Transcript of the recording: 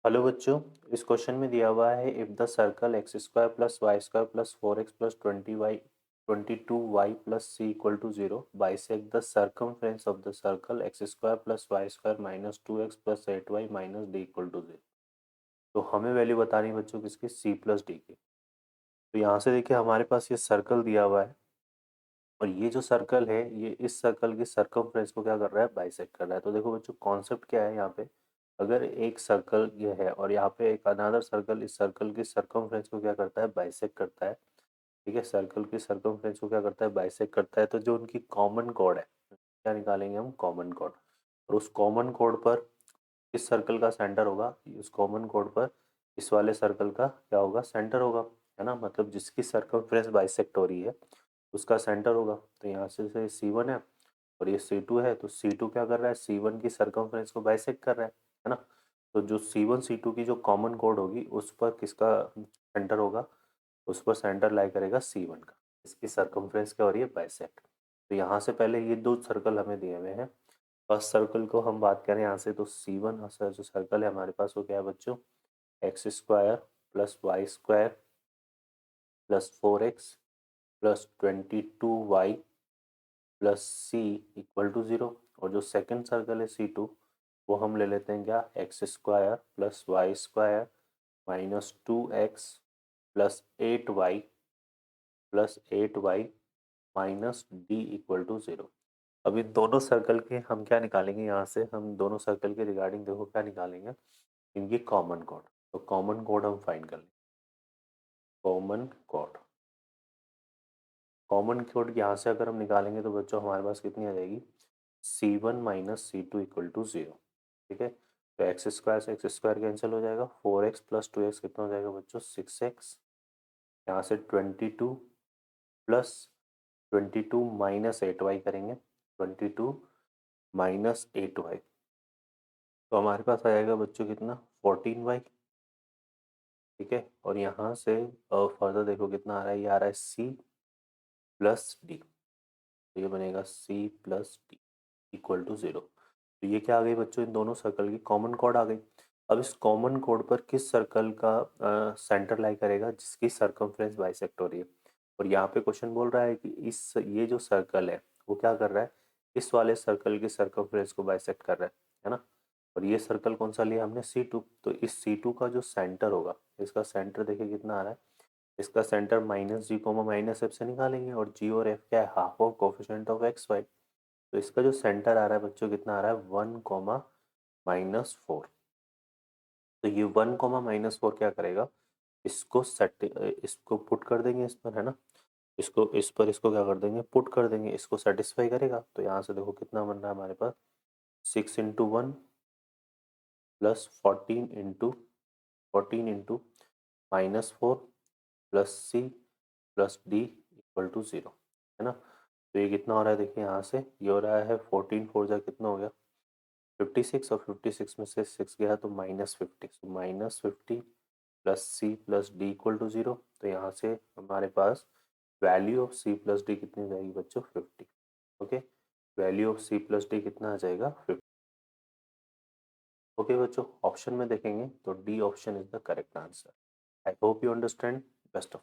Hello बच्चों, इस question में दिया हुआ है if the circle x square plus y square plus 4x plus 22y plus c equal to 0 bisect the circumference of the circle x square plus y square minus 2x plus 8y minus d equal to 0। तो हमें value बतानी है बच्चों किसकी, सी plus D की। तो यहाँ से देखिए हमारे पास ये सर्कल दिया हुआ है और ये जो सर्कल है ये इस सर्कल की सर्कमफ्रेंस को क्या कर रहा है, बाइसेक्ट कर रहा है। तो देखो बच्चों कॉन्सेप्ट क्या है यहाँ पे, अगर एक सर्कल ये है और यहाँ पे एक अनदर सर्कल इस सर्कल की सर्कमफ्रेंस को क्या करता है, बाइसेक्ट करता है। ठीक है, सर्कल की सर्कमफ्रेंस को क्या करता है, बाइसेक्ट करता है। तो जो उनकी कॉमन कॉर्ड है, क्या निकालेंगे हम, कॉमन कॉर्ड। और उस कॉमन कॉर्ड पर इस सर्कल का सेंटर होगा, उस कॉमन कॉर्ड पर इस वाले सर्कल का क्या होगा, सेंटर होगा, है ना। मतलब जिसकी सर्कमफ्रेंस बाइसेक्ट हो रही है उसका सेंटर होगा। तो यहाँ से C1 है और ये C2 है, तो C2 क्या कर रहा है, C1 की सर्कमफ्रेंस को बाइसेक्ट कर रहा है ना। तो जो C1 C2 की जो कॉमन कोड होगी उस पर किसका सेंटर होगा, उस पर सेंटर लाई करेगा C1 का। इसकी सर्कमफ्रेंस क्या हो रही है, बाइसेक्ट। तो यहाँ से पहले ये दो सर्कल हमें दिए हुए हैं। फर्स्ट सर्कल को हम बात करें यहाँ से, तो C1 जो सर्कल है हमारे पास वो क्या है बच्चों, x square plus y square plus 4x plus 22y plus c equal to 0। और जो सेकंड सर्कल है C2 वो हम ले लेते हैं क्या, x square plus y square minus 2x plus 8y plus 8y minus d equal to 0। अब इन दोनों सर्कल के हम क्या निकालेंगे, यहाँ से हम दोनों सर्कल के रिगार्डिंग देखो क्या निकालेंगे, इनकी कॉमन कोड। तो कॉमन कोड हम फाइंड कर लेंगे, कॉमन कोड। कॉमन कोड यहाँ से अगर हम निकालेंगे तो बच्चों हमारे पास कितनी आ जाएगी, C1 minus C2 equal to 0। ठीक है, तो एक्स स्क्वायर से एक्स स्क्वायर कैंसिल हो जाएगा, 4x प्लस 2x कितना हो जाएगा बच्चों, 6x। यहाँ से 22 प्लस 22 माइनस 8y करेंगे, 22 माइनस 8y, तो हमारे पास आ जाएगा बच्चों कितना, 14y। ठीक है, और यहाँ से फर्दर देखो कितना आ रहा है, ये आ रहा है C प्लस डी। तो ये बनेगा C plus D equal to 0। तो ये क्या आ गई बच्चों, इन दोनों सर्कल की कॉमन कोड आ गई। अब इस कॉमन कोड पर किस सर्कल का सेंटर लाई करेगा, जिसकी सर्कमफ्रेंस बाइसेक्ट हो रही है। और यहाँ पे क्वेश्चन बोल रहा है कि इस ये जो सर्कल है वो क्या कर रहा है, इस वाले सर्कल की सर्कमफ्रेंस को बाइसेक्ट कर रहा है ना। और ये सर्कल कौन सा लिया हमने, C2। तो इस C2 का जो सेंटर होगा, इसका सेंटर देखिए कितना आ रहा है, इसका centre minus g comma minus f से निकालेंगे। और जी और एफ क्या है, half of coefficient of x y. तो इसका जो सेंटर आ रहा है बच्चों कितना आ रहा है, 1 कोमा माइनस 4। तो ये 1 कोमा माइनस 4 क्या करेगा, इसको सेट इसको पुट कर देंगे इस पर, है ना। इसको इस पर इसको क्या कर देंगे, पुट कर देंगे, इसको सेटिस्फाई करेगा। तो यहाँ से देखो कितना बन रहा है हमारे पास, 6 × 1 plus 14 into -4 plus C plus D equal to 0, है ना। तो ये कितना हो रहा है, देखिए यहाँ से ये हो रहा है 14 4 जा कितना हो गया, 56। और 56 में से 6 गया तो -50, तो -50 plus C plus D equal to 0। तो यहाँ से हमारे पास value of C plus D कितनी हो जाएगी बच्चों, 50। Okay, value of C plus D कितना आ जाएगा, 50। ओके बच्चों, ऑप्शन में देखेंगे तो D option is the correct answer. I hope you understand. Best of